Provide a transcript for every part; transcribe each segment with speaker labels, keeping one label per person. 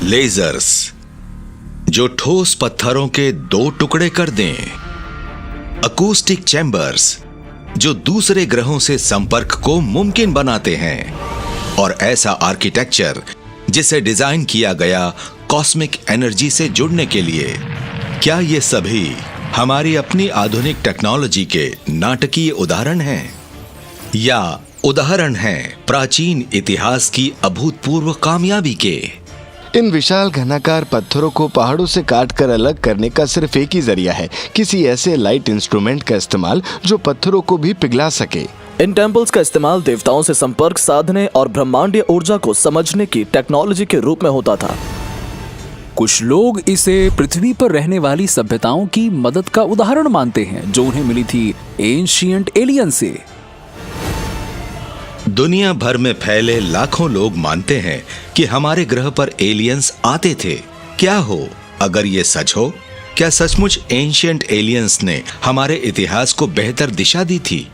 Speaker 1: Ledgers जो ठोस पत्थरों के दो टुकड़े कर दें, अकूस्टिक चैम्बर्स जो दूसरे ग्रहों से संपर्क को मुमकिन बनाते हैं, और ऐसा आर्किटेक्चर जिसे डिजाइन किया गया कॉस्मिक एनर्जी से जुड़ने के लिए। क्या ये सभी हमारी अपनी आधुनिक टेक्नोलॉजी के नाटकीय उदाहरण हैं, या उदाहरण हैं प्राचीन इतिहास की अभूतपूर्व कामयाबी के?
Speaker 2: इन विशाल घनाकार पत्थरों को पहाड़ों से काटकर अलग करने का सिर्फ एक ही जरिया है, किसी ऐसे लाइट इंस्ट्रूमेंट का इस्तेमाल जो पत्थरों को भी पिघला सके।
Speaker 3: इन टेम्पल्स का इस्तेमाल देवताओं से संपर्क साधने और ब्रह्मांडीय ऊर्जा को समझने की टेक्नोलॉजी के रूप में होता था।
Speaker 4: कुछ लोग इसे पृथ्वी पर रहने वाली सभ्यताओं की मदद का उदाहरण मानते हैं जो उन्हें मिली थी एंशिएंट एलियन से।
Speaker 1: दुनिया भर में फैले लाखों लोग मानते हैं कि हमारे ग्रह पर एलियंस आते थे। क्या हो अगर ये सच हो? क्या सचमुच एंशिएंट एलियंस ने हमारे इतिहास को बेहतर दिशा दी थी?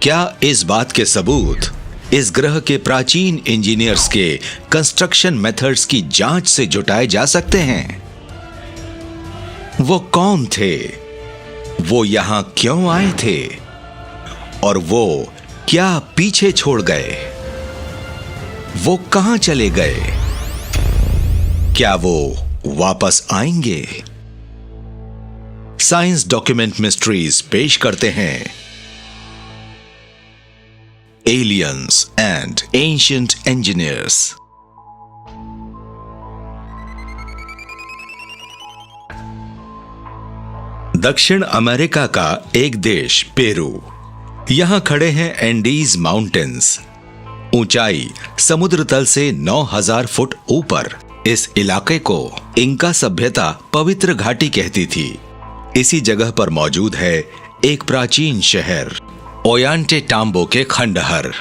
Speaker 1: क्या इस बात के सबूत इस ग्रह के प्राचीन इंजीनियर्स के कंस्ट्रक्शन मेथड्स की जांच से जुटाए जा सकते हैं? वो कौन थे? वो यहां क्यों आए थे? और वो क्या पीछे छोड़ गए? वो कहां चले गए? क्या वो वापस आएंगे? साइंस डॉक्यूमेंट मिस्ट्रीज पेश करते हैं एलियंस एंड एंशिएंट इंजीनियर्स। दक्षिण अमेरिका का एक देश पेरू। यहां खड़े हैं एंडीज माउंटेन्स। ऊंचाई समुद्र तल से 9000 फुट ऊपर। इस इलाके को इंका सभ्यता पवित्र घाटी कहती थी। इसी जगह पर मौजूद है एक प्राचीन शहर ओयांटेटाम्बो के खंडहर।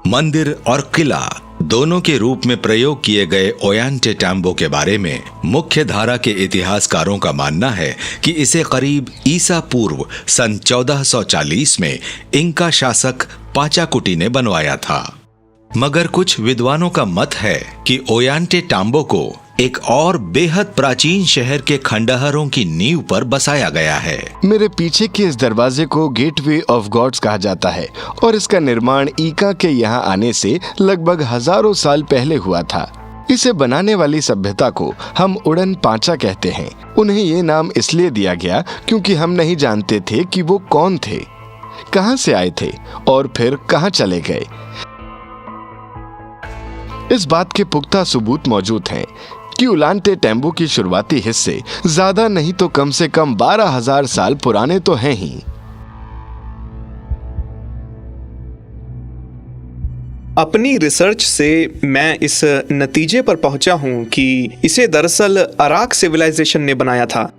Speaker 1: मंदिर और किला दोनों के रूप में प्रयोग किए गए ओयांटेटाम्बो के बारे में मुख्य धारा के इतिहासकारों का मानना है कि इसे करीब ईसा पूर्व सन 1440 में इंका शासक पाचाकुटी ने बनवाया था। मगर कुछ विद्वानों का मत है कि ओयांटेटाम्बो को एक और बेहद प्राचीन शहर के खंडहरों की नींव पर बसाया गया है।
Speaker 2: मेरे पीछे के इस दरवाजे को गेटवे ऑफ गॉड्स कहा जाता है और इसका निर्माण इंका के यहाँ आने से लगभग हजारों साल पहले हुआ था। इसे बनाने वाली सभ्यता को हम उड़न पांचा कहते हैं। उन्हें ये नाम इसलिए दिया गया क्योंकि हम नहीं जानते थे कि वो कौन थे, कहां से आए थे और फिर कहां चले गए। इस बात के पुख्ता सबूत मौजूद हैं कि ओयांटेटाम्बो की शुरुआती हिस्से ज्यादा नहीं तो कम से कम 12,000 साल पुराने तो हैं ही।
Speaker 5: अपनी रिसर्च से मैं इस नतीजे पर पहुंचा हूं कि इसे दरअसल अराक सिविलाइजेशन ने बनाया था।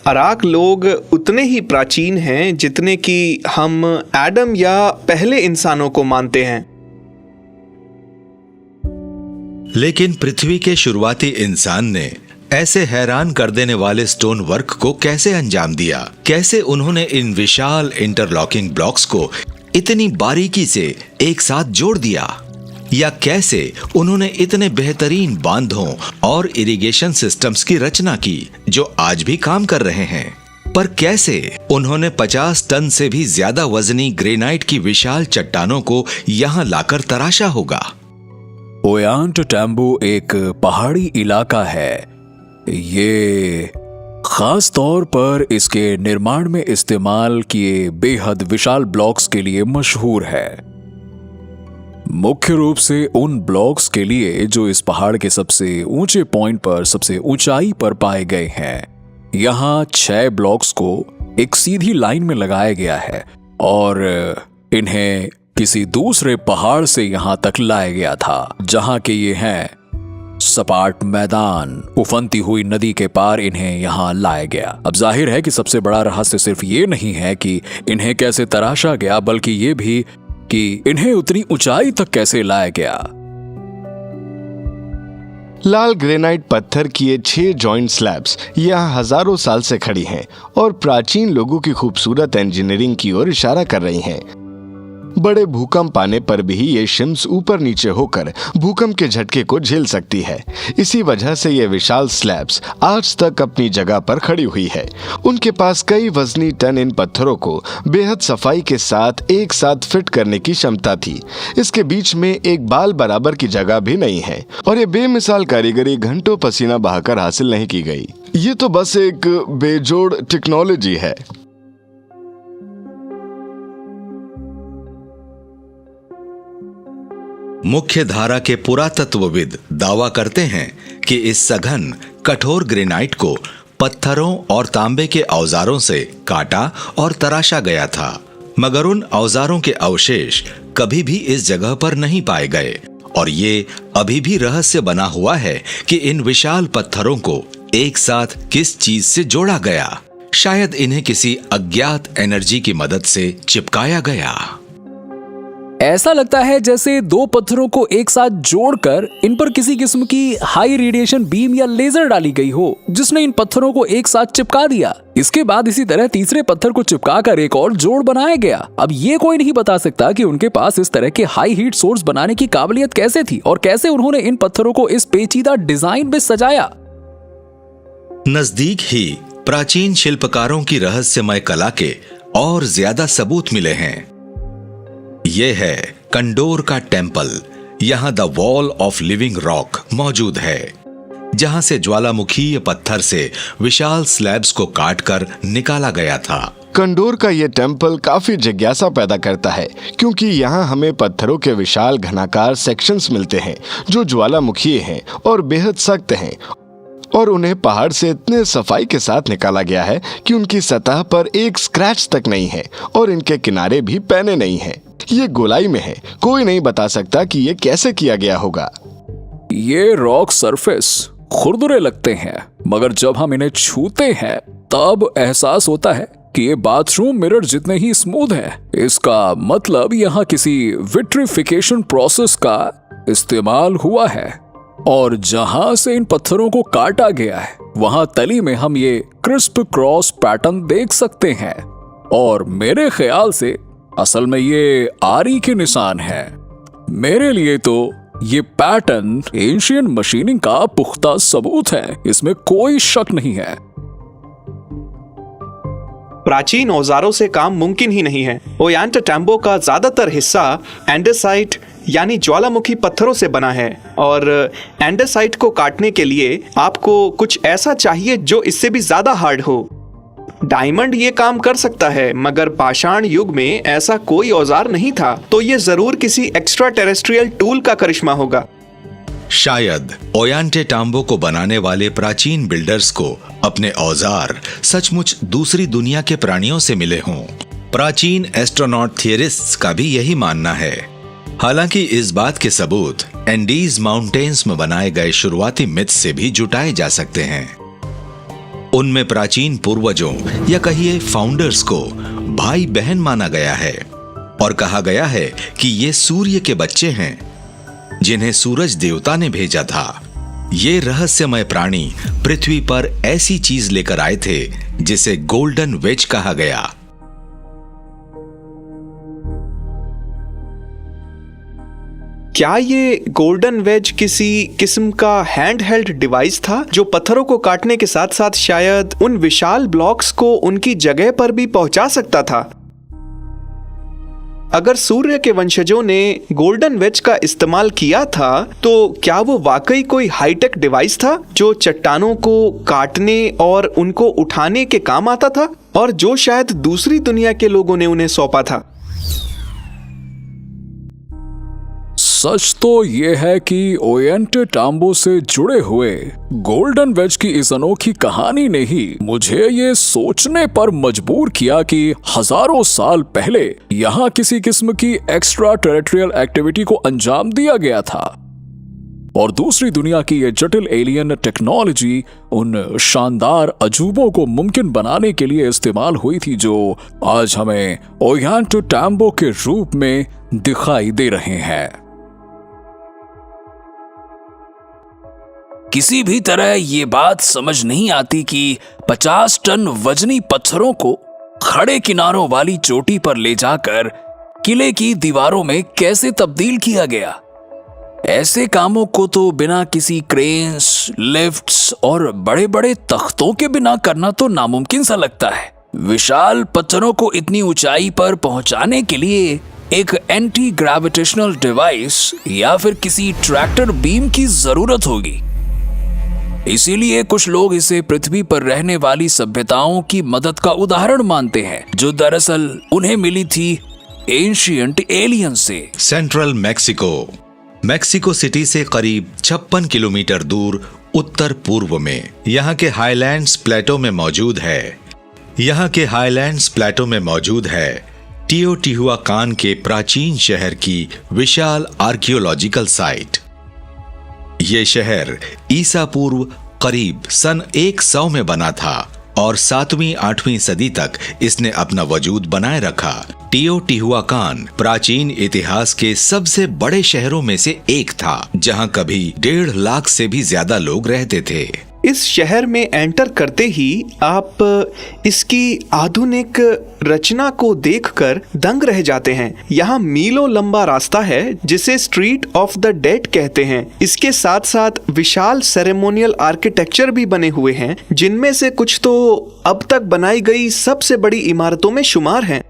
Speaker 5: अराक लोग उतने ही प्राचीन हैं जितने कि हम एडम या पहले इंसानों को मानते हैं।
Speaker 1: लेकिन पृथ्वी के शुरुआती इंसान ने ऐसे हैरान कर देने वाले स्टोन वर्क को कैसे अंजाम दिया? कैसे उन्होंने इन विशाल इंटरलॉकिंग ब्लॉक्स को इतनी बारीकी से एक साथ जोड़ दिया? या कैसे उन्होंने इतने बेहतरीन बांधों और इरिगेशन सिस्टम्स की रचना की जो आज भी काम कर रहे हैं? पर कैसे उन्होंने 50 टन से भी ज्यादा वजनी ग्रेनाइट की विशाल चट्टानों को यहां लाकर तराशा होगा?
Speaker 4: ओयांटेटाम्बो एक पहाड़ी इलाका है। ये खास तौर पर इसके निर्माण में इस्तेमाल किए बेहद विशाल ब्लॉक्स के लिए मशहूर है। मुख्य रूप से उन ब्लॉक्स के लिए जो इस पहाड़ के सबसे ऊंचे पॉइंट पर सबसे ऊंचाई पर पाए गए हैं। यहाँ 6 ब्लॉक्स को एक सीधी लाइन में लगाया गया है और इन्हें किसी दूसरे पहाड़ से यहां तक लाया गया था जहां के ये हैं सपाट मैदान। उफनती हुई नदी के पार इन्हें यहां लाया गया। अब जाहिर है कि सबसे बड़ा रहस्य सिर्फ ये नहीं है कि इन्हें कैसे तराशा गया, बल्कि ये भी कि इन्हें उतनी ऊंचाई तक कैसे लाया गया।
Speaker 2: लाल ग्रेनाइट पत्थर की ये 6 जॉइंट स्लैब्स यहाँ हजारों साल से खड़ी हैं और प्राचीन लोगों की खूबसूरत इंजीनियरिंग की ओर इशारा कर रही हैं। बड़े भूकंप आने पर भी ये शिम्स ऊपर नीचे होकर भूकंप के झटके को झेल सकती है। इसी वजह से ये विशाल स्लैब्स आज तक अपनी जगह पर खड़ी हुई है। उनके पास कई वजनी टन इन पत्थरों को बेहद सफाई के साथ एक साथ फिट करने की क्षमता थी। इसके बीच में एक बाल बराबर की जगह भी नहीं है और ये बेमिसाल कारीगरी घंटों पसीना बहाकर हासिल नहीं की गई। ये तो बस एक बेजोड़ टेक्नोलॉजी है।
Speaker 1: मुख्य धारा के पुरातत्वविद दावा करते हैं कि इस सघन कठोर ग्रेनाइट को पत्थरों और तांबे के औजारों से काटा और तराशा गया था, मगर उन औजारों के अवशेष कभी भी इस जगह पर नहीं पाए गए और ये अभी भी रहस्य बना हुआ है कि इन विशाल पत्थरों को एक साथ किस चीज से जोड़ा गया। शायद इन्हें किसी अज्ञात एनर्जी की मदद से चिपकाया गया।
Speaker 4: ऐसा लगता है जैसे दो पत्थरों को एक साथ जोड़कर इन पर किसी किस्म की हाई रेडिएशन बीम या लेजर डाली गई हो, जिसने इन पत्थरों को एक साथ चिपका दिया। इसके बाद इसी तरह तीसरे पत्थर को चिपकाकर एक और जोड़ बनाया गया। अब ये कोई नहीं बता सकता कि उनके पास इस तरह के हाई हीट सोर्स बनाने की काबिलियत कैसे थी और कैसे उन्होंने इन पत्थरों को इस पेचीदा डिजाइन में सजाया।
Speaker 1: नजदीक ही प्राचीन शिल्पकारों की रहस्यमय कला के और ज्यादा सबूत मिले हैं। यह है कंडोर का टेम्पल। यहाँ the wall of living rock मौजूद है, जहां से ज्वालामुखीय पत्थर से विशाल स्लैब्स को काटकर निकाला गया था।
Speaker 2: कंडोर का ये टेम्पल काफी जिज्ञासा पैदा करता है, क्योंकि यहाँ हमें पत्थरों के विशाल घनाकार सेक्शंस मिलते हैं जो ज्वालामुखीय हैं और बेहद सख्त हैं, और उन्हें पहाड़ से इतने सफाई के साथ निकाला गया है कि उनकी सतह पर एक स्क्रैच तक नहीं है और इनके किनारे भी पैने नहीं हैं। ये गोलाई में है, कोई नहीं बता सकता कि ये कैसे किया गया होगा।
Speaker 4: ये रॉक सरफेस खुरदुरे लगते हैं, मगर जब हम इन्हें छूते हैं तब एहसास होता है कि ये बाथरूम मिरर जितने ही स्मूथ है। इसका मतलब यहाँ किसी विट्रिफिकेशन प्रोसेस का इस्तेमाल हुआ है और जहां से इन पत्थरों को काटा गया है वहां तली में हम ये क्रिस्प क्रॉस पैटर्न देख सकते हैं, और मेरे ख्याल से असल में ये आरी के निशान है। मेरे लिए तो ये पैटर्न एशियन मशीनिंग का पुख्ता सबूत है, इसमें कोई शक नहीं है।
Speaker 5: प्राचीन औजारों से काम मुमकिन ही नहीं है। ओल्लांटाम्बो का ज्यादातर हिस्सा एंडेसाइट यानी ज्वालामुखी पत्थरों से बना है, और एंडेसाइट को काटने के लिए आपको कुछ ऐसा चाहिए जो इससे भी ज्यादा हार्ड हो। डायमंड ये काम कर सकता है, मगर पाषाण युग में ऐसा कोई औजार नहीं था, तो ये जरूर किसी एक्स्ट्रा टेरेस्ट्रियल टूल का करिश्मा होगा।
Speaker 1: शायद ओल्लांटाम्बो को बनाने वाले प्राचीन बिल्डर्स को अपने औजार सचमुच दूसरी दुनिया के प्राणियों से मिले हों। प्राचीन एस्ट्रोनॉट थियरिस्ट्स का भी यही मानना है। हालांकि इस बात के सबूत एंडीज माउंटेन्स में बनाए गए शुरुआती मिथ्स से भी जुटाए जा सकते हैं। उनमें प्राचीन पूर्वजों या कहिए फाउंडर्स को भाई बहन माना गया है और कहा गया है कि ये सूर्य के बच्चे हैं जिन्हें सूरज देवता ने भेजा था। ये रहस्यमय प्राणी पृथ्वी पर ऐसी चीज लेकर आए थे जिसे गोल्डन वेज कहा गया।
Speaker 5: क्या ये गोल्डन वेज किसी किस्म का हैंड हेल्ड डिवाइस था जो पत्थरों को काटने के साथ साथ शायद उन विशाल ब्लॉक्स को उनकी जगह पर भी पहुंचा सकता था? अगर सूर्य के वंशजों ने गोल्डन वेज का इस्तेमाल किया था, तो क्या वो वाकई कोई हाईटेक डिवाइस था जो चट्टानों को काटने और उनको उठाने के काम आता था, और जो शायद दूसरी दुनिया के लोगों ने उन्हें सौंपा था?
Speaker 4: सच तो यह है कि ओल्लांटाम्बो से जुड़े हुए गोल्डन वेज की इस अनोखी कहानी ने ही मुझे ये सोचने पर मजबूर किया कि हजारों साल पहले यहाँ किसी किस्म की एक्स्ट्रा टेरेस्ट्रियल एक्टिविटी को अंजाम दिया गया था, और दूसरी दुनिया की ये जटिल एलियन टेक्नोलॉजी उन शानदार अजूबों को मुमकिन बनाने के लिए इस्तेमाल हुई थी जो आज हमें ओल्लांटाम्बो के रूप में दिखाई दे रहे हैं।
Speaker 6: किसी भी तरह ये बात समझ नहीं आती कि 50 टन वजनी पत्थरों को खड़े किनारों वाली चोटी पर ले जाकर किले की दीवारों में कैसे तब्दील किया गया। ऐसे कामों को तो बिना किसी क्रेन्स, लिफ्ट्स और बड़े बड़े तख्तों के बिना करना तो नामुमकिन सा लगता है। विशाल पत्थरों को इतनी ऊंचाई पर पहुंचाने के लिए एक एंटी ग्रेविटेशनल डिवाइस या फिर किसी ट्रैक्टर बीम की जरूरत होगी। इसीलिए कुछ लोग इसे पृथ्वी पर रहने वाली सभ्यताओं की मदद का उदाहरण मानते हैं, जो दरअसल उन्हें मिली थी एंशिएंट एलियन से।
Speaker 1: सेंट्रल मैक्सिको सिटी से करीब 56 किलोमीटर दूर उत्तर पूर्व में यहाँ के हाईलैंड्स प्लेटो में मौजूद है टियोटिहुआकान के प्राचीन शहर की विशाल आर्कियोलॉजिकल साइट। ये शहर ईसा पूर्व करीब सन 100 में बना था और 7वीं-8वीं सदी तक इसने अपना वजूद बनाए रखा। टियोटिहुआकान प्राचीन इतिहास के सबसे बड़े शहरों में से एक था, जहां कभी 1.5 लाख से भी ज्यादा लोग रहते थे।
Speaker 5: इस शहर में एंटर करते ही आप इसकी आधुनिक रचना को देखकर दंग रह जाते हैं। यहाँ मीलों लंबा रास्ता है जिसे स्ट्रीट ऑफ द डेड कहते हैं। इसके साथ साथ विशाल सेरेमोनियल आर्किटेक्चर भी बने हुए हैं, जिनमें से कुछ तो अब तक बनाई गई सबसे बड़ी इमारतों में शुमार हैं।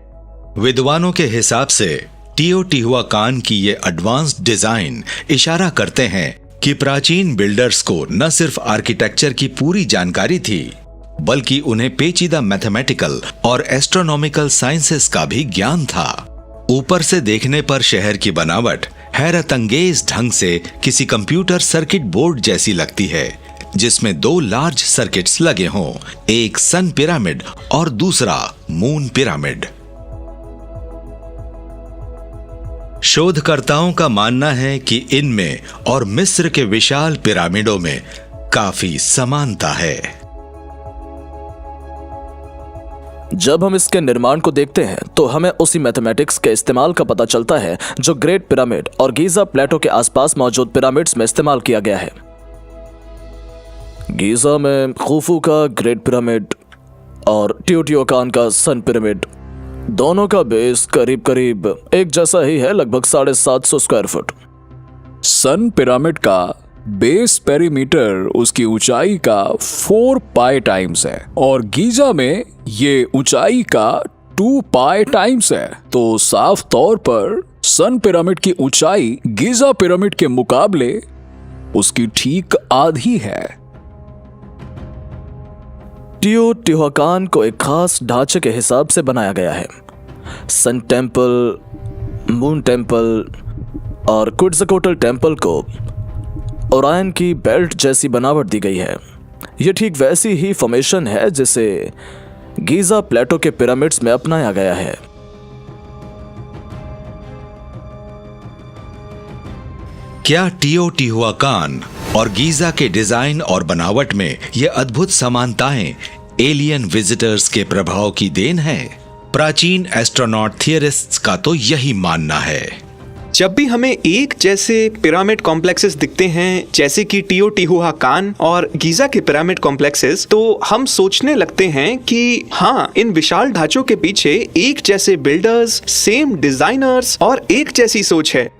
Speaker 1: विद्वानों के हिसाब से टियोटिहुआकान की ये एडवांस्ड डिजाइन इशारा करते हैं कि प्राचीन बिल्डर्स को न सिर्फ आर्किटेक्चर की पूरी जानकारी थी, बल्कि उन्हें पेचीदा मैथमेटिकल और एस्ट्रोनॉमिकल साइंसेस का भी ज्ञान था। ऊपर से देखने पर शहर की बनावट हैरतअंगेज ढंग से किसी कंप्यूटर सर्किट बोर्ड जैसी लगती है, जिसमें 2 लार्ज सर्किट्स लगे हों, एक सन पिरामिड और दूसरा मून पिरामिड। शोधकर्ताओं का मानना है कि इनमें और मिस्र के विशाल पिरामिडों में काफी समानता है।
Speaker 3: जब हम इसके निर्माण को देखते हैं तो हमें उसी मैथमेटिक्स के इस्तेमाल का पता चलता है जो ग्रेट पिरामिड और गीजा प्लेटो के आसपास मौजूद पिरामिड्स में इस्तेमाल किया गया है। गीजा में खुफू का ग्रेट पिरामिड और टियोटिहुआकान का सन पिरामिड, दोनों का बेस करीब एक जैसा ही है, लगभग 750 स्क्वायर फुट।
Speaker 4: सन पिरामिड का बेस पेरीमीटर उसकी ऊंचाई का 4 पाई टाइम्स है और गीजा में ये ऊंचाई का 2 पाई टाइम्स है। तो साफ तौर पर सन पिरामिड की ऊंचाई गीजा पिरामिड के मुकाबले उसकी ठीक आधी है।
Speaker 3: टियोटिहुआकान को एक खास ढांचे के हिसाब से बनाया गया है। सन टेम्पल, मून टेम्पल और क्विट्ज़कोटल टेम्पल को ओरायन की बेल्ट जैसी बनावट दी गई है। यह ठीक वैसी ही फॉर्मेशन है जिसे गीजा प्लेटो के पिरामिड्स में अपनाया गया है।
Speaker 1: क्या टियोटिहुआकान और गीजा के डिजाइन और बनावट में ये अद्भुत समानताएं एलियन विजिटर्स के प्रभाव की देन है? प्राचीन एस्ट्रोनॉट थियरिस्ट्स का तो यही मानना है।
Speaker 5: जब भी हमें एक जैसे पिरामिड कॉम्प्लेक्सेस दिखते हैं, जैसे कि टियोटिहुआकान और गीजा के पिरामिड कॉम्प्लेक्सेस, तो हम सोचने लगते हैं कि हाँ, इन विशाल ढांचों के पीछे एक जैसे बिल्डर्स, सेम डिजाइनर्स और एक जैसी सोच है।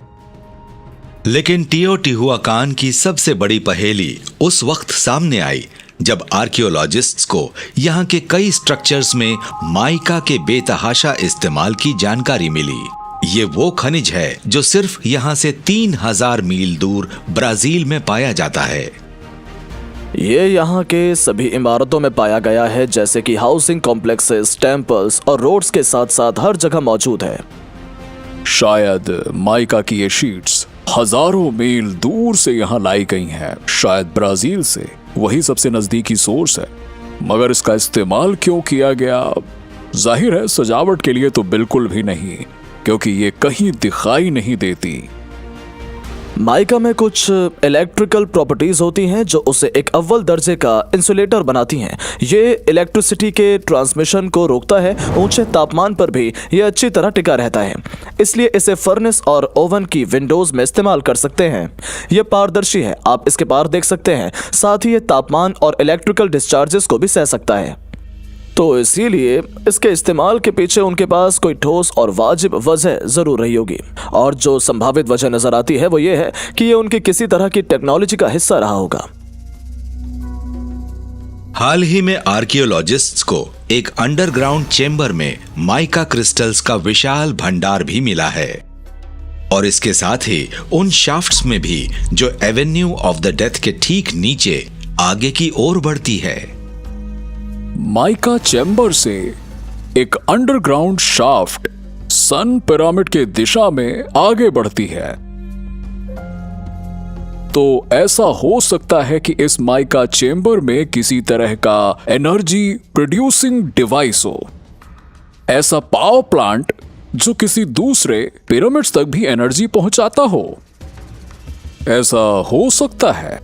Speaker 1: लेकिन टियोटिहुआकान की सबसे बड़ी पहेली उस वक्त सामने आई जब आर्कियोलॉजिस्ट्स को यहाँ के कई स्ट्रक्चर्स में माइका के बेतहाशा इस्तेमाल की जानकारी मिली। ये वो खनिज है जो सिर्फ यहाँ से 3000 मील दूर ब्राजील में पाया जाता है।
Speaker 3: ये यहाँ के सभी इमारतों में पाया गया है, जैसे कि हाउसिंग कॉम्प्लेक्सेस, टेम्पल्स और रोड्स के साथ साथ हर जगह मौजूद है।
Speaker 4: शायद माइका की ये शीट्स हजारों मील दूर से यहाँ लाई गई हैं, शायद ब्राजील से। वही सबसे नजदीकी सोर्स है। मगर इसका इस्तेमाल क्यों किया गया? जाहिर है सजावट के लिए तो बिल्कुल भी नहीं, क्योंकि ये कहीं दिखाई नहीं देती।
Speaker 3: माइका में कुछ इलेक्ट्रिकल प्रॉपर्टीज होती हैं जो उसे एक अव्वल दर्जे का इंसुलेटर बनाती हैं। ये इलेक्ट्रिसिटी के ट्रांसमिशन को रोकता है। ऊंचे तापमान पर भी ये अच्छी तरह टिका रहता है, इसलिए इसे फर्नेस और ओवन की विंडोज में इस्तेमाल कर सकते हैं। यह पारदर्शी है, आप इसके पार देख सकते हैं। साथ ही ये तापमान और इलेक्ट्रिकल डिस्चार्जेस को भी सह सकता है। तो इसीलिए इसके इस्तेमाल के पीछे उनके पास कोई ठोस और वाजिब वजह जरूर रही होगी। और जो संभावित वजह नजर आती है वो ये है कि ये उनकी किसी तरह की टेक्नोलॉजी का हिस्सा रहा होगा।
Speaker 1: हाल ही में आर्कियोलॉजिस्ट्स को एक अंडरग्राउंड चेंबर में माइका क्रिस्टल्स का विशाल भंडार भी मिला है और इसके साथ ही उन शाफ्ट्स में भी जो एवेन्यू ऑफ द डेथ के ठीक नीचे आगे की ओर बढ़ती है।
Speaker 4: माइका चैम्बर से एक अंडरग्राउंड शाफ्ट सन पिरामिड के दिशा में आगे बढ़ती है। तो ऐसा हो सकता है कि इस माइका चेंबर में किसी तरह का एनर्जी प्रोड्यूसिंग डिवाइस हो, ऐसा पावर प्लांट जो किसी दूसरे पिरामिड्स तक भी एनर्जी पहुंचाता हो। ऐसा हो सकता है।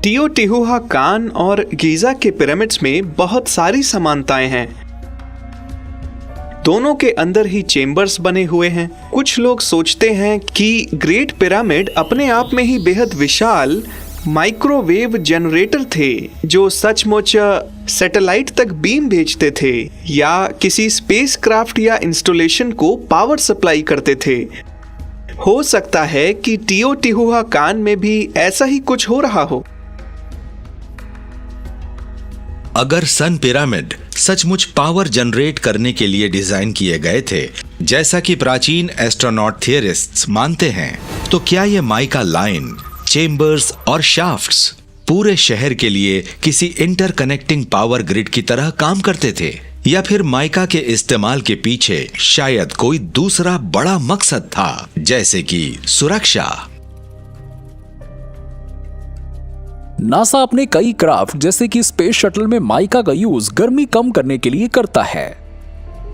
Speaker 5: टियोटिहुआकान और गीजा के पिरामिड्स में बहुत सारी समानताएं हैं। दोनों के अंदर ही चेम्बर्स बने हुए हैं। कुछ लोग सोचते हैं कि ग्रेट पिरामिड अपने आप में ही बेहद विशाल माइक्रोवेव जनरेटर थे जो सचमुच सैटेलाइट तक बीम भेजते थे या किसी स्पेसक्राफ्ट या इंस्टॉलेशन को पावर सप्लाई करते थे। हो सकता है कि टियोटिहुआकान में भी ऐसा ही कुछ हो रहा हो।
Speaker 1: अगर सन पिरामिड सचमुच पावर जनरेट करने के लिए डिजाइन किए गए थे, जैसा कि प्राचीन एस्ट्रोनॉट थियरिस्ट्स मानते हैं, तो क्या ये माइका लाइन, चेम्बर्स और शाफ्ट्स पूरे शहर के लिए किसी इंटरकनेक्टिंग पावर ग्रिड की तरह काम करते थे, या फिर माइका के इस्तेमाल के पीछे शायद कोई दूसरा बड़ा मकसद था, जैसे कि सुरक्षा?
Speaker 4: नासा अपने कई क्राफ्ट जैसे कि स्पेस शटल में माइका का यूज गर्मी कम करने के लिए करता है।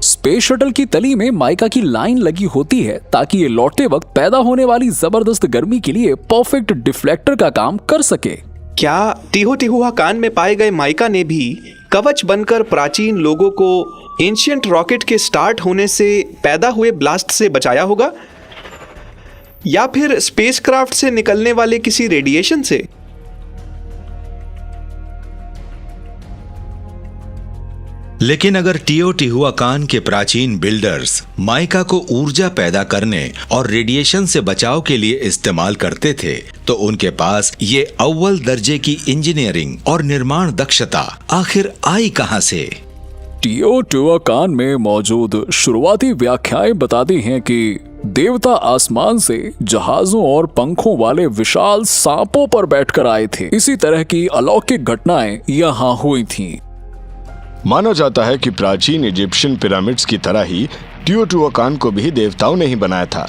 Speaker 4: स्पेस शटल की तली में माइका की लाइन लगी होती है ताकि ये लौटते वक्त पैदा होने वाली जबरदस्त गर्मी के लिए परफेक्ट डिफ्लेक्टर का काम कर सके।
Speaker 5: क्या टियोटिहुआकान में पाए गए माइका ने भी कवच बनकर प्राचीन लोगों को एंशिएंट रॉकेट के स्टार्ट होने से पैदा हुए ब्लास्ट से बचाया होगा, या फिर स्पेसक्राफ्ट से निकलने वाले किसी रेडिएशन से?
Speaker 1: लेकिन अगर टियोटिहुआकान के प्राचीन बिल्डर्स माइका को ऊर्जा पैदा करने और रेडिएशन से बचाव के लिए इस्तेमाल करते थे, तो उनके पास ये अव्वल दर्जे की इंजीनियरिंग और निर्माण दक्षता आखिर आई कहां से?
Speaker 4: टियोटिहुआकान में मौजूद शुरुआती व्याख्याएं बताती हैं कि देवता आसमान से जहाजों और पंखों वाले विशाल सांपों पर बैठकर आए थे। इसी तरह की अलौकिक घटनाएं यहाँ हुई थीं।
Speaker 2: माना जाता है कि प्राचीन इजिप्शियन पिरामिड्स की तरह ही टियोटिहुआकान को भी देवताओं ने ही बनाया था,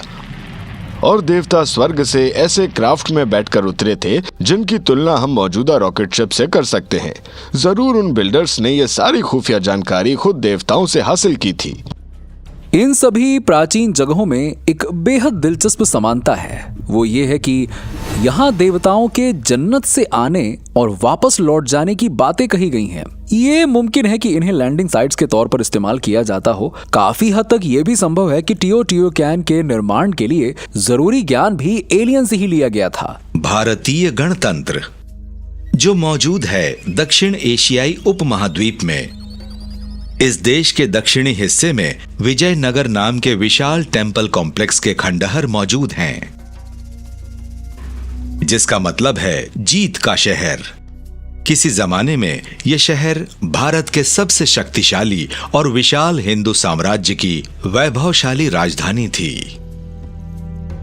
Speaker 2: और देवता स्वर्ग से ऐसे क्राफ्ट में बैठकर उतरे थे जिनकी तुलना हम मौजूदा रॉकेट शिप से कर सकते हैं। जरूर उन बिल्डर्स ने यह सारी खुफिया जानकारी खुद देवताओं से हासिल की थी।
Speaker 4: इन सभी प्राचीन जगहों में एक बेहद दिलचस्प समानता है। वो ये है कि यहाँ देवताओं के जन्नत से आने और वापस लौट जाने की बातें कही गई हैं। ये मुमकिन है कि इन्हें लैंडिंग साइट्स के तौर पर इस्तेमाल किया जाता हो। काफी हद तक ये भी संभव है कि टियोटिहुआकान के निर्माण के लिए जरूरी ज्ञान भी एलियन से ही लिया गया था।
Speaker 1: भारतीय गणतंत्र जो मौजूद है दक्षिण एशियाई उपमहाद्वीप में, इस देश के दक्षिणी हिस्से में विजयनगर नाम के विशाल टेंपल कॉम्प्लेक्स के खंडहर मौजूद हैं, जिसका मतलब है जीत का शहर। किसी जमाने में यह शहर भारत के सबसे शक्तिशाली और विशाल हिंदू साम्राज्य की वैभवशाली राजधानी थी।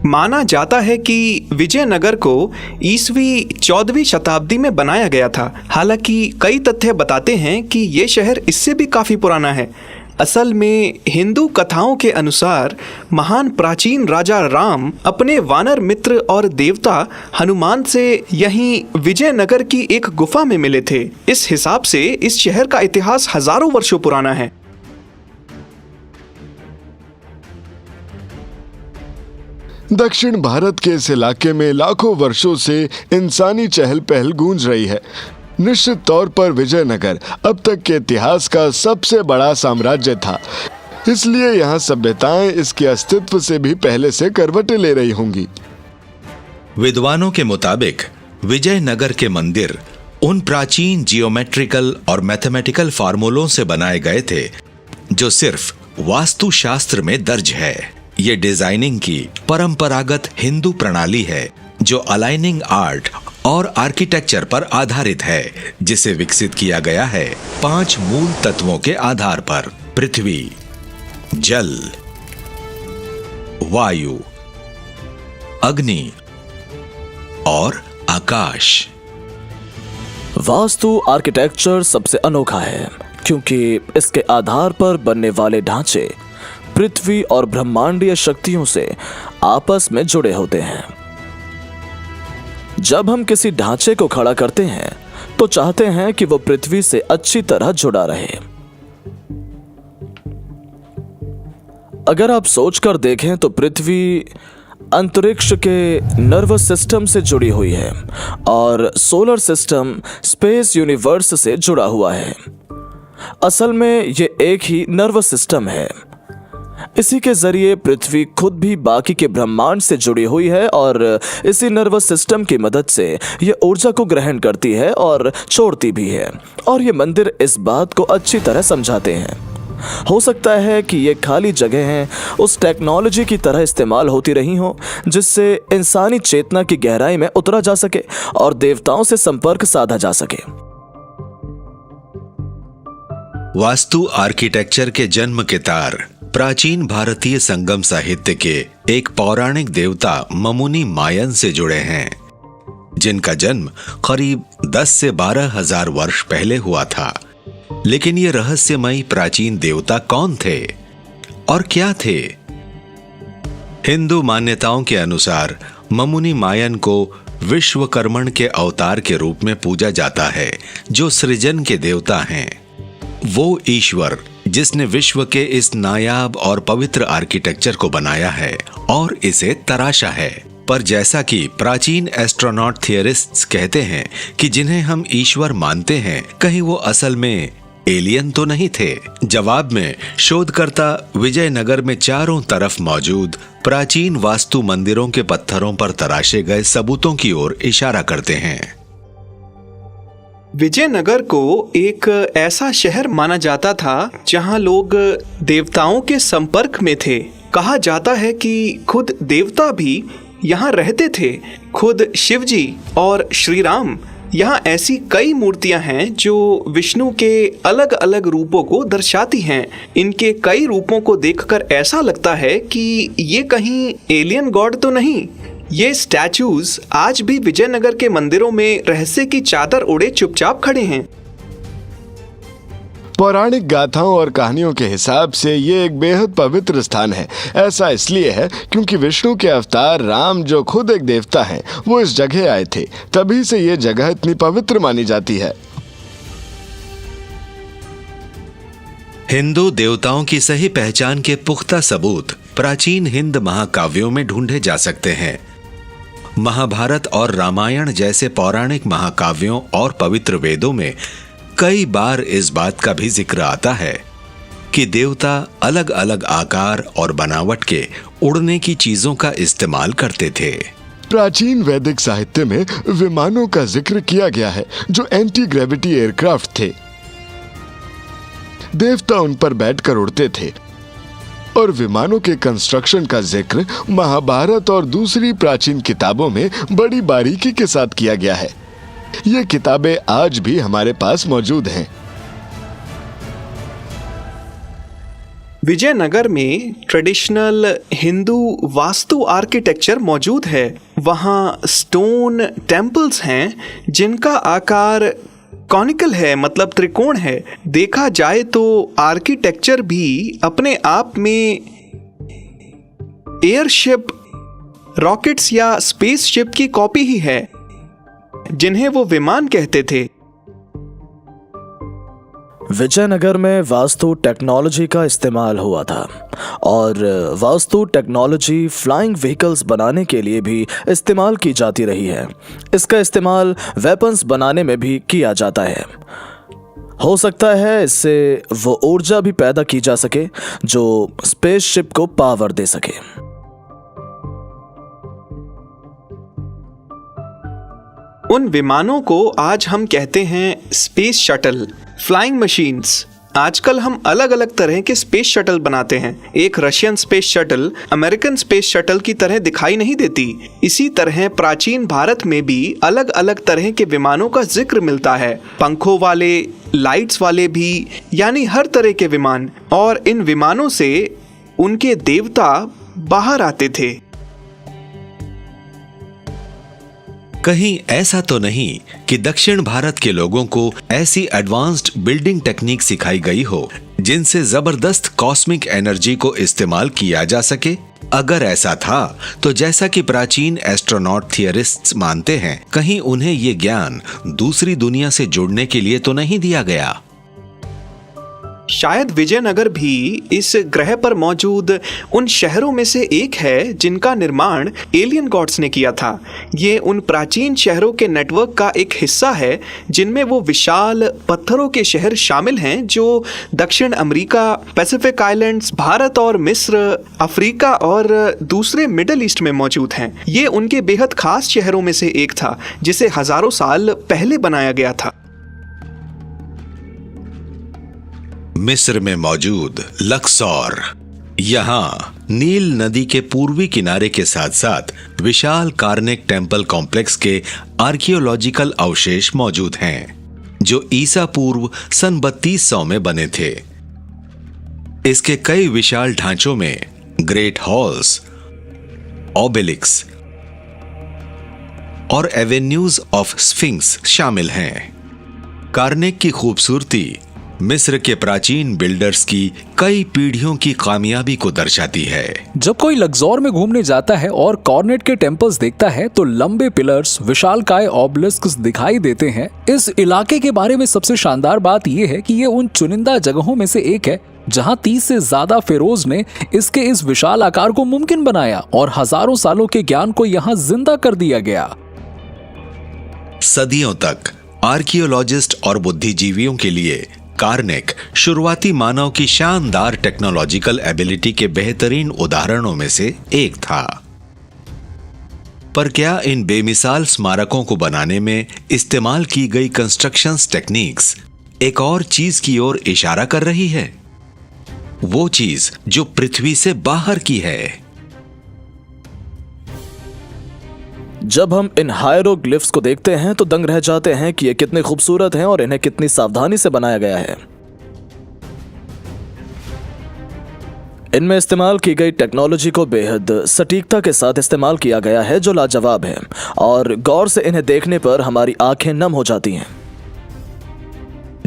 Speaker 5: माना जाता है कि विजयनगर को ईस्वी 14वीं शताब्दी में बनाया गया था। हालांकि कई तथ्य बताते हैं कि ये शहर इससे भी काफी पुराना है। असल में हिंदू कथाओं के अनुसार महान प्राचीन राजा राम अपने वानर मित्र और देवता हनुमान से यहीं विजयनगर की एक गुफा में मिले थे। इस हिसाब से इस शहर का इतिहास हजारों वर्षों पुराना है।
Speaker 2: दक्षिण भारत के इस इलाके में लाखों वर्षों से इंसानी चहल पहल गूंज रही है। निश्चित तौर पर विजयनगर अब तक के इतिहास का सबसे बड़ा साम्राज्य था, इसलिए यहाँ सभ्यताएं इसके अस्तित्व से भी पहले से करवटें ले रही होंगी।
Speaker 1: विद्वानों के मुताबिक विजयनगर के मंदिर उन प्राचीन जियोमेट्रिकल और मैथमेटिकल फार्मूलों से बनाए गए थे जो सिर्फ वास्तुशास्त्र में दर्ज है। ये डिजाइनिंग की परंपरागत हिंदू प्रणाली है जो अलाइनिंग आर्ट और आर्किटेक्चर पर आधारित है, जिसे विकसित किया गया है 5 मूल तत्वों के आधार पर: पृथ्वी, जल, वायु, अग्नि और आकाश।
Speaker 3: वास्तु आर्किटेक्चर सबसे अनोखा है क्योंकि इसके आधार पर बनने वाले ढांचे पृथ्वी और ब्रह्मांडीय शक्तियों से आपस में जुड़े होते हैं। जब हम किसी ढांचे को खड़ा करते हैं तो चाहते हैं कि वो पृथ्वी से अच्छी तरह जुड़ा रहे। अगर आप सोचकर देखें तो पृथ्वी अंतरिक्ष के नर्वस सिस्टम से जुड़ी हुई है और सोलर सिस्टम स्पेस यूनिवर्स से जुड़ा हुआ है। असल में ये एक ही नर्वस सिस्टम है। इसी के जरिए पृथ्वी खुद भी बाकी के ब्रह्मांड से जुड़ी हुई है और इसी नर्वस सिस्टम की मदद से ये ऊर्जा को ग्रहण करती है और छोड़ती भी है। और ये मंदिर इस बात को अच्छी तरह समझाते हैं। हो सकता है कि ये खाली जगहें उस टेक्नोलॉजी की तरह इस्तेमाल होती रही हों जिससे इंसानी चेतना की गहराई में उतरा जा सके और देवताओं से संपर्क साधा जा सके।
Speaker 1: वास्तु आर्किटेक्चर के जन्म के तार प्राचीन भारतीय संगम साहित्य के एक पौराणिक देवता ममुनी मायन से जुड़े हैं, जिनका जन्म करीब 10 से 12 हजार वर्ष पहले हुआ था। लेकिन ये रहस्यमयी प्राचीन देवता कौन थे और क्या थे? हिंदू मान्यताओं के अनुसार ममुनी मायन को विश्वकर्मण के अवतार के रूप में पूजा जाता है, जो सृजन के देवता हैं। वो ईश्वर जिसने विश्व के इस नायाब और पवित्र आर्किटेक्चर को बनाया है और इसे तराशा है। पर जैसा कि प्राचीन एस्ट्रोनॉट थियरिस्ट्स कहते हैं कि जिन्हें हम ईश्वर मानते हैं, कहीं वो असल में एलियन तो नहीं थे। जवाब में शोधकर्ता विजयनगर में चारों तरफ मौजूद प्राचीन वास्तु मंदिरों के पत्थरों पर तराशे गए सबूतों की ओर इशारा करते हैं।
Speaker 5: विजयनगर को एक ऐसा शहर माना जाता था जहां लोग देवताओं के संपर्क में थे। कहा जाता है कि खुद देवता भी यहाँ रहते थे। खुद शिवजी और श्री राम। यहाँ ऐसी कई मूर्तियां हैं जो विष्णु के अलग अलग रूपों को दर्शाती हैं। इनके कई रूपों को देखकर ऐसा लगता है कि ये कहीं एलियन गॉड तो नहीं। ये स्टैचूज आज भी विजयनगर के मंदिरों में रहस्य की चादर ओढ़े चुपचाप खड़े हैं।
Speaker 2: पौराणिक गाथाओं और कहानियों के हिसाब से ये एक बेहद पवित्र स्थान है। ऐसा इसलिए है क्योंकि विष्णु के अवतार राम, जो खुद एक देवता हैं, वो इस जगह आए थे। तभी से ये जगह इतनी पवित्र मानी जाती है।
Speaker 1: हिंदू देवताओं की सही पहचान के पुख्ता सबूत प्राचीन हिंद महाकाव्यों में ढूंढे जा सकते हैं। महाभारत और रामायण जैसे पौराणिक महाकाव्यों और पवित्र वेदों में कई बार इस बात का भी जिक्र आता है कि देवता अलग अलग आकार और बनावट के उड़ने की चीजों का इस्तेमाल करते थे।
Speaker 2: प्राचीन वैदिक साहित्य में विमानों का जिक्र किया गया है जो एंटी ग्रेविटी एयरक्राफ्ट थे। देवता उन पर बैठकर उड़ते थे और विमानों के कंस्ट्रक्शन का जिक्र महाभारत और दूसरी प्राचीन किताबों में बड़ी बारीकी के साथ किया गया है। ये किताबें आज भी हमारे पास मौजूद हैं।
Speaker 5: विजयनगर में ट्रेडिशनल हिंदू वास्तु आर्किटेक्चर मौजूद है। वहाँ स्टोन टेम्पल्स हैं जिनका आकार कॉनिकल है, मतलब त्रिकोण है। देखा जाए तो आर्किटेक्चर भी अपने आप में एयरशिप, रॉकेट्स या स्पेसशिप की कॉपी ही है जिन्हें वो विमान कहते थे।
Speaker 3: विजयनगर में वास्तु टेक्नोलॉजी का इस्तेमाल हुआ था और वास्तु टेक्नोलॉजी फ्लाइंग व्हीकल्स बनाने के लिए भी इस्तेमाल की जाती रही है। इसका इस्तेमाल वेपन्स बनाने में भी किया जाता है। हो सकता है इससे वो ऊर्जा भी पैदा की जा सके जो स्पेसशिप को पावर दे सके।
Speaker 5: उन विमानों को आज हम कहते हैं स्पेस शटल, फ्लाइंग मशीन्स। आजकल हम अलग अलग तरह के स्पेस शटल बनाते हैं। एक Russian space shuttle American space shuttle की तरह दिखाई नहीं देती। इसी तरह प्राचीन भारत में भी अलग अलग तरह के विमानों का जिक्र मिलता है, पंखों वाले, लाइट्स वाले भी, यानी हर तरह के विमान। और इन विमानों से उनके देवता बाहर आते थे।
Speaker 1: कहीं ऐसा तो नहीं कि दक्षिण भारत के लोगों को ऐसी एडवांस्ड बिल्डिंग टेक्निक सिखाई गई हो जिनसे जबरदस्त कॉस्मिक एनर्जी को इस्तेमाल किया जा सके? अगर ऐसा था तो जैसा कि प्राचीन एस्ट्रोनॉट थियरिस्ट्स मानते हैं, कहीं उन्हें ये ज्ञान दूसरी दुनिया से जुड़ने के लिए तो नहीं दिया गया?
Speaker 5: शायद विजयनगर भी इस ग्रह पर मौजूद उन शहरों में से एक है जिनका निर्माण एलियन गॉड्स ने किया था। ये उन प्राचीन शहरों के नेटवर्क का एक हिस्सा है जिनमें वो विशाल पत्थरों के शहर शामिल हैं जो दक्षिण अमेरिका, पैसिफिक आइलैंड्स, भारत और मिस्र, अफ्रीका और दूसरे मिडल ईस्ट में मौजूद हैं। ये उनके बेहद खास शहरों में से एक था जिसे हजारों साल पहले बनाया गया था।
Speaker 1: मिस्र में मौजूद लक्सौर। यहाँ नील नदी के पूर्वी किनारे के साथ साथ विशाल कार्नेक टेम्पल कॉम्प्लेक्स के आर्कियोलॉजिकल अवशेष मौजूद हैं, जो ईसा पूर्व सन 3200 में बने थे। इसके कई विशाल ढांचों में ग्रेट हॉल्स, ओबेलिक्स और एवेन्यूज ऑफ स्फिंक्स शामिल हैं। कार्नेक की खूबसूरती मिस्र के प्राचीन बिल्डर्स की कई पीढ़ियों की कामयाबी को दर्शाती है।
Speaker 4: जब कोई लक्सौर में घूमने जाता है और कार्नेट के टेम्पल्स देखता है तो लंबे पिलर्स, विशालकाय ऑबलिस्क्स दिखाई देते हैं। इस इलाके के बारे में सबसे शानदार बात यह है कि ये उन चुनिंदा जगहों में से एक है जहां 30 से ज्यादा फेरोज ने इसके इस विशाल आकार को मुमकिन बनाया और हजारों सालों के ज्ञान को यहां जिंदा कर दिया गया।
Speaker 1: सदियों तक आर्कियोलॉजिस्ट और बुद्धिजीवियों के लिए कार्नेक शुरुआती मानव की शानदार टेक्नोलॉजिकल एबिलिटी के बेहतरीन उदाहरणों में से एक था। पर क्या इन बेमिसाल स्मारकों को बनाने में इस्तेमाल की गई कंस्ट्रक्शंस टेक्निक्स एक और चीज की ओर इशारा कर रही है? वो चीज जो पृथ्वी से बाहर की है।
Speaker 3: जब हम इन हायरोग्लिफ्स को देखते हैं तो दंग रह जाते हैं कि ये कितने खूबसूरत हैं और इन्हें कितनी सावधानी से बनाया गया है। इनमें इस्तेमाल की गई टेक्नोलॉजी को बेहद सटीकता के साथ इस्तेमाल किया गया है जो लाजवाब है, और गौर से इन्हें देखने पर हमारी आंखें नम हो जाती हैं।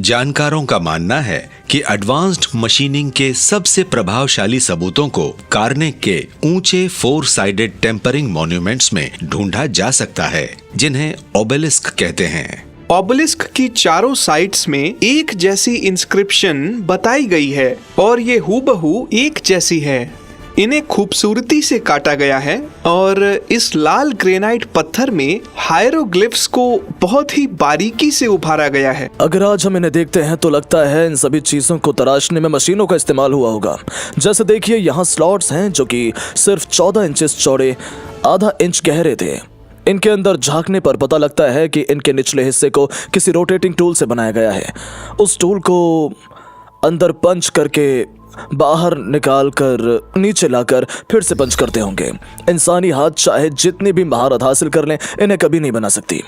Speaker 1: जानकारों का मानना है कि एडवांस्ड मशीनिंग के सबसे प्रभावशाली सबूतों को कार्नेक के ऊंचे 4 साइडेड टेम्परिंग मॉन्यूमेंट्स में ढूंढा जा सकता है, जिन्हें ओबेलिस्क कहते हैं।
Speaker 5: ओबेलिस्क की चारों साइड्स में एक जैसी इंस्क्रिप्शन बताई गई है और ये हूबहू एक जैसी है। इन्हें खूबसूरती से काटा गया है और इस लाल ग्रेनाइट पत्थर में हायरोग्लिफ्स को बहुत ही बारीकी से उभारा गया है।
Speaker 3: अगर आज हम इन्हें देखते हैं तो लगता है इन सभी चीजों को तराशने में मशीनों का इस्तेमाल हुआ होगा। जैसे देखिए, यहाँ स्लॉट्स हैं जो कि सिर्फ 14 इंचेस चौड़े, आधा इंच गहरे थे। इनके अंदर झांकने पर पता लगता है कि इनके निचले हिस्से को किसी रोटेटिंग टूल से बनाया गया है। उस टूल को अंदर पंच करके बाहर निकाल कर नीचे लाकर फिर से पंच करते होंगे। इंसानी हाथ चाहे जितनी भी महारत हासिल कर लें, इन्हें कभी नहीं बना सकती।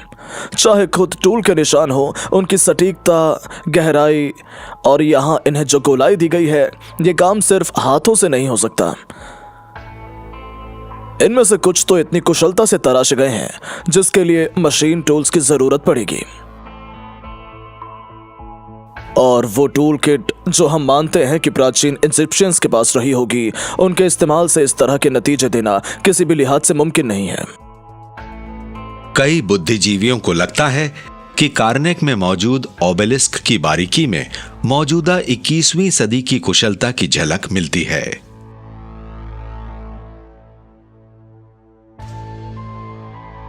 Speaker 3: चाहे खुद टूल के निशान हो, उनकी सटीकता, गहराई और यहाँ इन्हें जो गोलाई दी गई है, ये काम सिर्फ हाथों से नहीं हो सकता। इनमें से कुछ तो इतनी कुशलता से तराशे गए हैं जिसके लिए मशीन टूल्स की जरूरत पड़ेगी। और वो टूल किट जो हम मानते हैं कि प्राचीन इजिप्शियंस के पास रही होगी, उनके इस्तेमाल से इस तरह के नतीजे देना किसी भी लिहाज से मुमकिन नहीं है।
Speaker 1: कई बुद्धिजीवियों को लगता है कि कार्नेक में मौजूद ओबेलिस्क की बारीकी में मौजूदा 21वीं सदी की कुशलता की झलक मिलती है।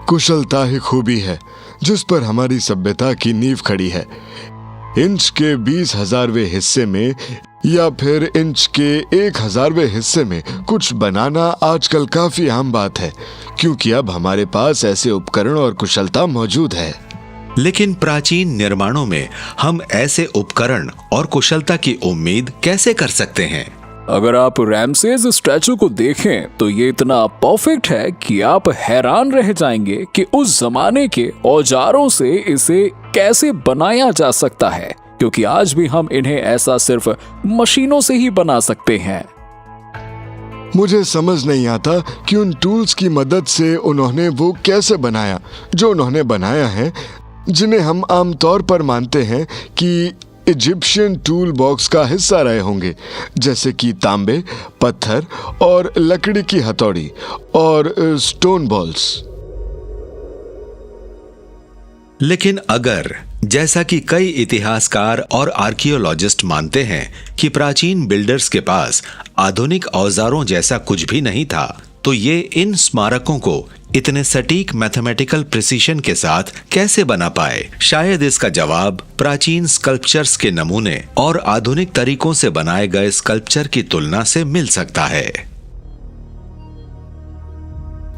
Speaker 2: कुशलता ही खूबी है जिस पर हमारी सभ्यता की नींव खड़ी है। इंच के 20,000वें हिस्से में या फिर इंच के 1000वें हिस्से में कुछ बनाना आजकल काफी आम बात है, क्योंकि अब हमारे पास ऐसे उपकरण और कुशलता मौजूद है।
Speaker 1: लेकिन प्राचीन निर्माणों में हम ऐसे उपकरण और कुशलता की उम्मीद कैसे कर सकते हैं?
Speaker 4: अगर आप रैमसेस स्टैचू को देखें तो ये इतना परफेक्ट है कि आप हैरान रह जाएंगे कि उस जमाने के औजारों से इसे कैसे बनाया जा सकता है, क्योंकि आज भी हम इन्हें ऐसा सिर्फ मशीनों से ही बना सकते हैं।
Speaker 2: मुझे समझ नहीं आता कि उन टूल्स की मदद से उन्होंने वो कैसे बनाया जो उन्होंने बनाया है, जिन्हें हम आमतौर पर मानते हैं कि इजिप्शियन टूल बॉक्स का हिस्सा रहे होंगे, जैसे कि तांबे, पत्थर और लकड़ी की हथौड़ी और स्टोन बॉल्स।
Speaker 1: लेकिन अगर, जैसा कि कई इतिहासकार और आर्कियोलॉजिस्ट मानते हैं कि प्राचीन बिल्डर्स के पास आधुनिक औजारों जैसा कुछ भी नहीं था, तो ये इन स्मारकों को इतने सटीक मैथमेटिकल प्रिसीशन के साथ कैसे बना पाए? शायद इसका जवाब प्राचीन स्कल्पचर्स के नमूने और आधुनिक तरीकों से बनाए गए स्कल्पचर की तुलना से मिल सकता है।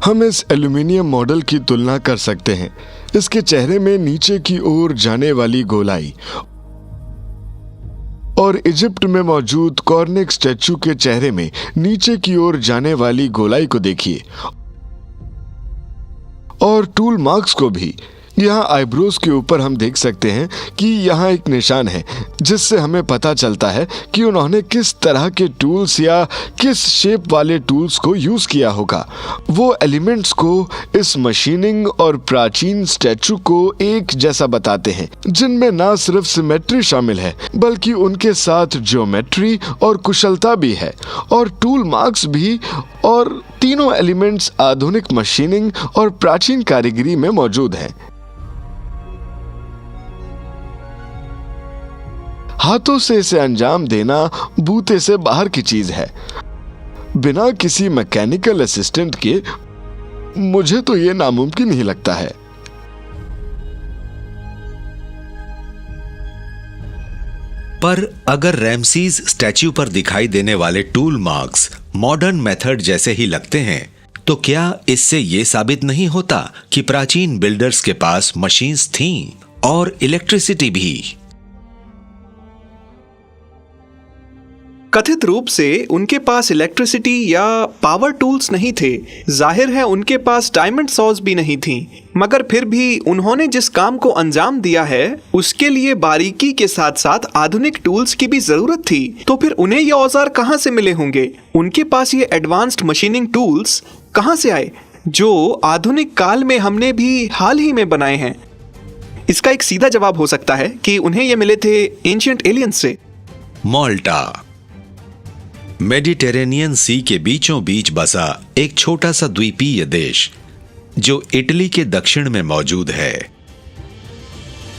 Speaker 2: हम इस एल्यूमिनियम मॉडल की तुलना कर सकते हैं। इसके चेहरे में नीचे की ओर जाने वाली गोलाई और इजिप्ट में मौजूद कॉर्निक स्टैचू के चेहरे में नीचे की ओर जाने वाली गोलाई को देखिए, और टूल मार्क्स को भी। यहाँ आईब्रोज के ऊपर हम देख सकते हैं कि यहाँ एक निशान है, जिससे हमें पता चलता है कि उन्होंने किस तरह के टूल्स या किस शेप वाले टूल्स को यूज किया होगा। वो एलिमेंट्स को इस मशीनिंग और प्राचीन स्टैचू को एक जैसा बताते हैं, जिनमें ना सिर्फ सिमेट्री शामिल है बल्कि उनके साथ ज्योमेट्री और कुशलता भी है, और टूल मार्क्स भी। और तीनों एलिमेंट्स आधुनिक मशीनिंग और प्राचीन कारीगरी में मौजूद हैं। हाथों से इसे अंजाम देना बूते से बाहर की चीज है, बिना किसी मैकेनिकल असिस्टेंट के। मुझे तो यह नामुमकिन ही लगता है।
Speaker 1: पर अगर रैमसीज स्टैच्यू पर दिखाई देने वाले टूल मार्क्स मॉडर्न मेथड जैसे ही लगते हैं, तो क्या इससे यह साबित नहीं होता कि प्राचीन बिल्डर्स के पास मशीन्स थीं और इलेक्ट्रिसिटी भी?
Speaker 5: कथित रूप से उनके पास इलेक्ट्रिसिटी या पावर टूल्स नहीं थे। जाहिर है उनके पास डायमंड सॉज भी नहीं थी, मगर फिर भी उन्होंने जिस काम को अंजाम दिया है उसके लिए बारीकी के साथ साथ आधुनिक टूल्स की भी जरूरत थी। तो फिर उन्हें ये औजार कहाँ से मिले होंगे? उनके पास ये एडवांस्ड मशीनिंग टूल्स कहाँ से आए जो आधुनिक काल में हमने भी हाल ही में बनाए हैं? इसका एक सीधा जवाब हो सकता है कि उन्हें ये मिले थे एंशिएंट एलियंस से।
Speaker 1: माल्टा मेडिटेरेनियन सी के बीचों बीच बसा एक छोटा सा द्वीपीय देश जो इटली के दक्षिण में मौजूद है।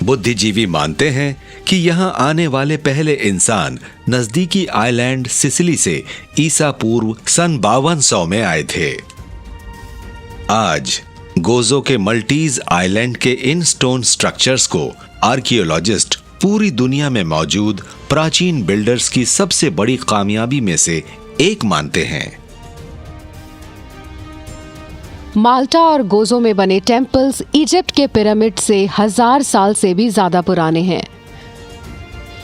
Speaker 1: बुद्धिजीवी मानते हैं कि यहां आने वाले पहले इंसान नजदीकी आइलैंड सिसिली से ईसा पूर्व सन 5200 में आए थे। आज गोजो के मल्टीज आइलैंड के इन स्टोन स्ट्रक्चर्स को आर्कियोलॉजिस्ट पूरी दुनिया में मौजूद प्राचीन बिल्डर्स की सबसे बड़ी कामयाबी में से एक मानते हैं।
Speaker 7: माल्टा और गोजो में बने टेम्पल्स इजिप्ट के पिरामिड से 1000 साल से भी ज्यादा पुराने हैं।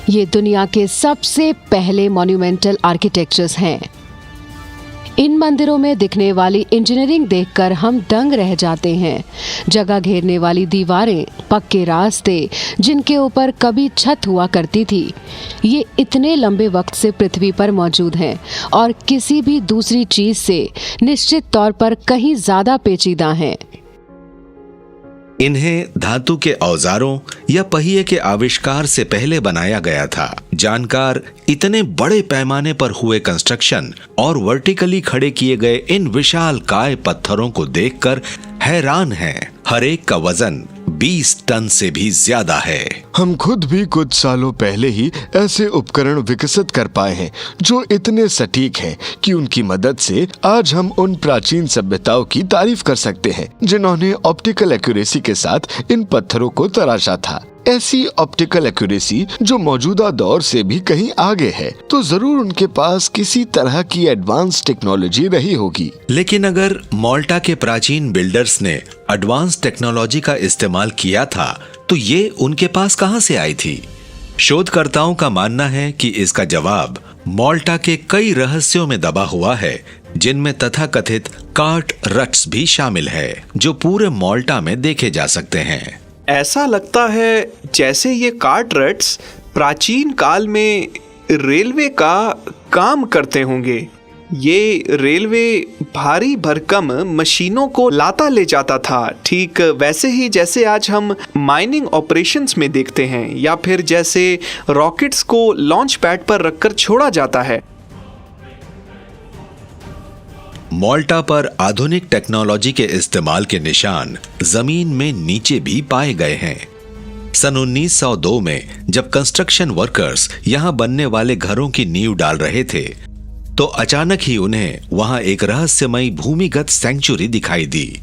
Speaker 7: ये दुनिया के सबसे पहले मॉन्यूमेंटल आर्किटेक्चर्स हैं। इन मंदिरों में दिखने वाली इंजीनियरिंग देखकर हम दंग रह जाते हैं। जगह घेरने वाली दीवारें, पक्के रास्ते जिनके ऊपर कभी छत हुआ करती थी, ये इतने लंबे वक्त से पृथ्वी पर मौजूद हैं और किसी भी दूसरी चीज से निश्चित तौर पर कहीं ज्यादा पेचीदा हैं।
Speaker 1: इन्हें धातु के औजारों या पहिए के आविष्कार से पहले बनाया गया था। जानकार इतने बड़े पैमाने पर हुए कंस्ट्रक्शन और वर्टिकली खड़े किए गए इन विशाल काय पत्थरों को देखकर हैरान हैं। हर एक का वजन 20 टन से भी ज्यादा है।
Speaker 2: हम खुद भी कुछ सालों पहले ही ऐसे उपकरण विकसित कर पाए हैं जो इतने सटीक हैं कि उनकी मदद से आज हम उन प्राचीन सभ्यताओं की तारीफ कर सकते हैं जिन्होंने ऑप्टिकल एक्यूरेसी के साथ इन पत्थरों को तराशा था। ऐसी ऑप्टिकल एक्यूरेसी जो मौजूदा दौर से भी कहीं आगे है, तो जरूर उनके पास किसी तरह की एडवांस टेक्नोलॉजी रही होगी।
Speaker 1: लेकिन अगर माल्टा के प्राचीन बिल्डर्स ने एडवांस टेक्नोलॉजी का इस्तेमाल किया था तो ये उनके पास कहां से आई थी? शोधकर्ताओं का मानना है कि इसका जवाब माल्टा के कई रहस्यों में दबा हुआ है, जिनमें तथाकथित कार्ट रट्स भी शामिल है जो पूरे माल्टा में देखे जा सकते हैं।
Speaker 5: ऐसा लगता है जैसे ये कार्ट रट्स प्राचीन काल में रेलवे का काम करते होंगे। ये रेलवे भारी भरकम मशीनों को लाता ले जाता था, ठीक वैसे ही जैसे आज हम माइनिंग ऑपरेशंस में देखते हैं, या फिर जैसे रॉकेट्स को लॉन्च पैड पर रखकर छोड़ा जाता है।
Speaker 1: माल्टा पर आधुनिक टेक्नोलॉजी के इस्तेमाल के निशान जमीन में नीचे भी पाए गए हैं। सन 1902 में जब कंस्ट्रक्शन वर्कर्स यहां बनने वाले घरों की नींव डाल रहे थे तो अचानक ही उन्हें वहां एक रहस्यमयी भूमिगत सेंचुरी दिखाई दी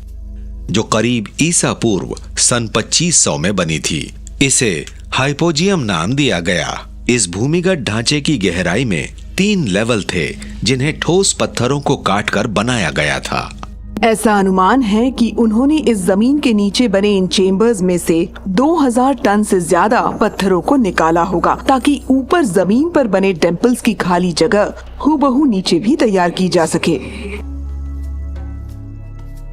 Speaker 1: जो करीब ईसा पूर्व सन 2500 में बनी थी। इसे हाइपोजियम नाम दिया गया। इस भूमिगत ढांचे की गहराई में 3 लेवल थे जिन्हें ठोस पत्थरों को काटकर बनाया गया था।
Speaker 8: ऐसा अनुमान है कि उन्होंने इस जमीन के नीचे बने इन चेम्बर्स में से 2000 टन से ज्यादा पत्थरों को निकाला होगा ताकि ऊपर जमीन पर बने टेम्पल्स की खाली जगह हूबहू नीचे भी तैयार की जा सके।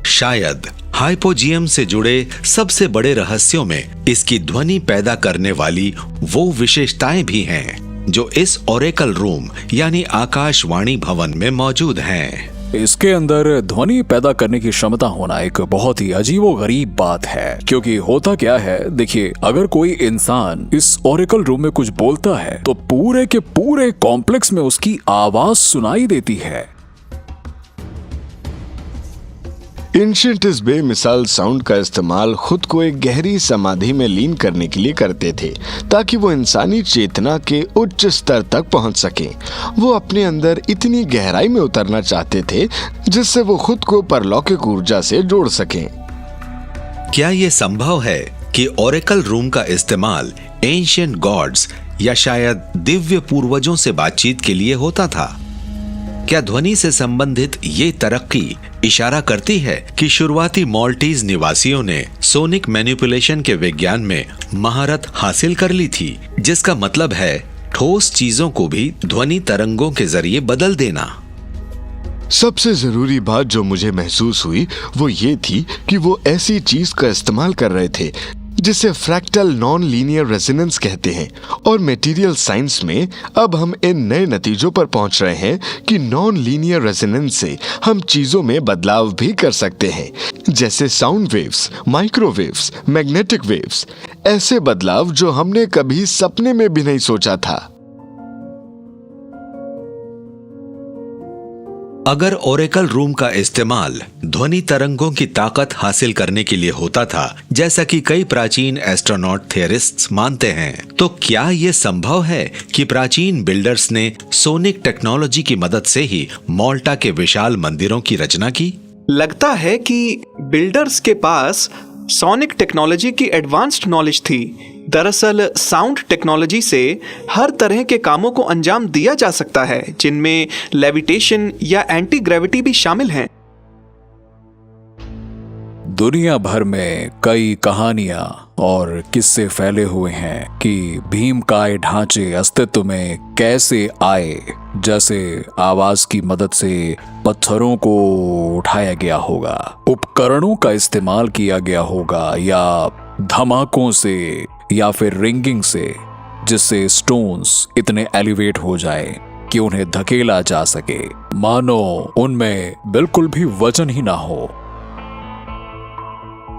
Speaker 1: शायद हाइपोजियम से जुड़े सबसे बड़े रहस्यों में इसकी ध्वनि पैदा करने वाली वो विशेषताएं भी हैं जो इस ओरेकल रूम यानी आकाशवाणी भवन में मौजूद हैं।
Speaker 4: इसके अंदर ध्वनि पैदा करने की क्षमता होना एक बहुत ही अजीबोगरीब बात है, क्योंकि होता क्या है, देखिए, अगर कोई इंसान इस ओरेकल रूम में कुछ बोलता है तो पूरे के पूरे कॉम्प्लेक्स में उसकी आवाज सुनाई देती है।
Speaker 2: एंशिएंट इस बेमिसाल साउंड का इस्तेमाल खुद को एक गहरी समाधि में लीन करने के लिए करते थे ताकि वो इंसानी चेतना के उच्च स्तर तक पहुंच सकें। वो अपने अंदर इतनी गहराई में उतरना चाहते थे जिससे वो खुद को परलौकिक ऊर्जा से जोड़ सकें।
Speaker 1: क्या ये संभव है कि ओरेकल रूम का इस्तेमाल एंशिएंट गॉड्स या शायद दिव्य पूर्वजों से बातचीत के लिए होता था? क्या ध्वनि से संबंधित ये तरक्की इशारा करती है कि शुरुआती माल्टीज निवासियों ने सोनिक मैनिपुलेशन के विज्ञान में महारत हासिल कर ली थी, जिसका मतलब है ठोस चीजों को भी ध्वनि तरंगों के जरिए बदल देना?
Speaker 2: सबसे जरूरी बात जो मुझे महसूस हुई वो ये थी कि वो ऐसी चीज का इस्तेमाल कर रहे थे जिसे फ्रैक्टल नॉन लीनियर रेजोनेंस कहते हैं, और मटेरियल साइंस में अब हम इन नए नतीजों पर पहुंच रहे हैं कि नॉन लीनियर रेजोनेंस से हम चीजों में बदलाव भी कर सकते हैं, जैसे sound waves, microwaves, magnetic waves, ऐसे बदलाव जो हमने कभी सपने में भी नहीं सोचा था।
Speaker 1: अगर ओरेकल रूम का इस्तेमाल ध्वनि तरंगों की ताकत हासिल करने के लिए होता था, जैसा कि कई प्राचीन एस्ट्रोनॉट थियरिस्ट्स मानते हैं, तो क्या यह संभव है कि प्राचीन बिल्डर्स ने सोनिक टेक्नोलॉजी की मदद से ही माल्टा के विशाल मंदिरों की रचना की?
Speaker 5: लगता है कि बिल्डर्स के पास सोनिक टेक्नोलॉजी की एडवांस्ड नॉलेज थी। दरअसल साउंड टेक्नोलॉजी से हर तरह के कामों को अंजाम दिया जा सकता है, जिनमें लेविटेशन या एंटी ग्रेविटी भी शामिल हैं।
Speaker 4: दुनिया भर में कई कहानियां और किस्से फैले हुए हैं कि भीमकाय ढांचे अस्तित्व में कैसे आए, जैसे आवाज की मदद से पत्थरों को उठाया गया होगा, उपकरणों का इस्तेमाल किया गया होगा, या धमाकों से या फिर रिंगिंग से, जिससे स्टोन्स इतने एलिवेट हो जाए कि उन्हें धकेला जा सके मानो उनमें बिल्कुल भी वजन ही ना हो।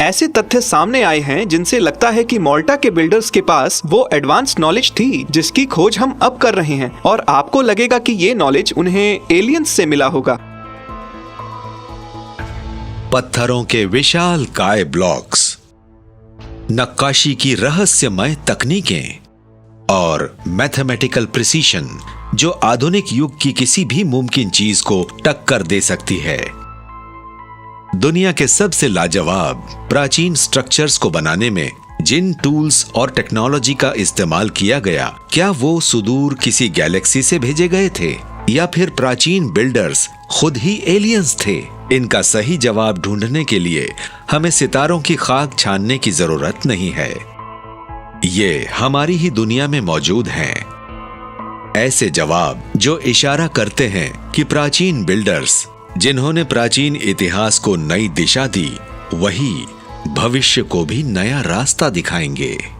Speaker 5: ऐसे तथ्य सामने आए हैं जिनसे लगता है कि माल्टा के बिल्डर्स के पास वो एडवांस नॉलेज थी जिसकी खोज हम अब कर रहे हैं, और आपको लगेगा कि ये नॉलेज उन्हें एलियंस से मिला होगा।
Speaker 1: पत्थरों के विशाल काय ब्लॉक्स, नक्काशी की रहस्यमय तकनीकें और मैथमेटिकल प्रिसीशन जो आधुनिक युग की किसी भी मुमकिन चीज को टक्कर दे सकती है। दुनिया के सबसे लाजवाब प्राचीन स्ट्रक्चर्स को बनाने में जिन टूल्स और टेक्नोलॉजी का इस्तेमाल किया गया, क्या वो सुदूर किसी गैलेक्सी से भेजे गए थे या फिर प्राचीन बिल्डर्स खुद ही एलियंस थे? इनका सही जवाब ढूंढने के लिए हमें सितारों की खाक छानने की जरूरत नहीं है। ये हमारी ही दुनिया में मौजूद हैं। ऐसे जवाब जो इशारा करते हैं कि प्राचीन बिल्डर्स, जिन्होंने प्राचीन इतिहास को नई दिशा दी, वही भविष्य को भी नया रास्ता दिखाएंगे।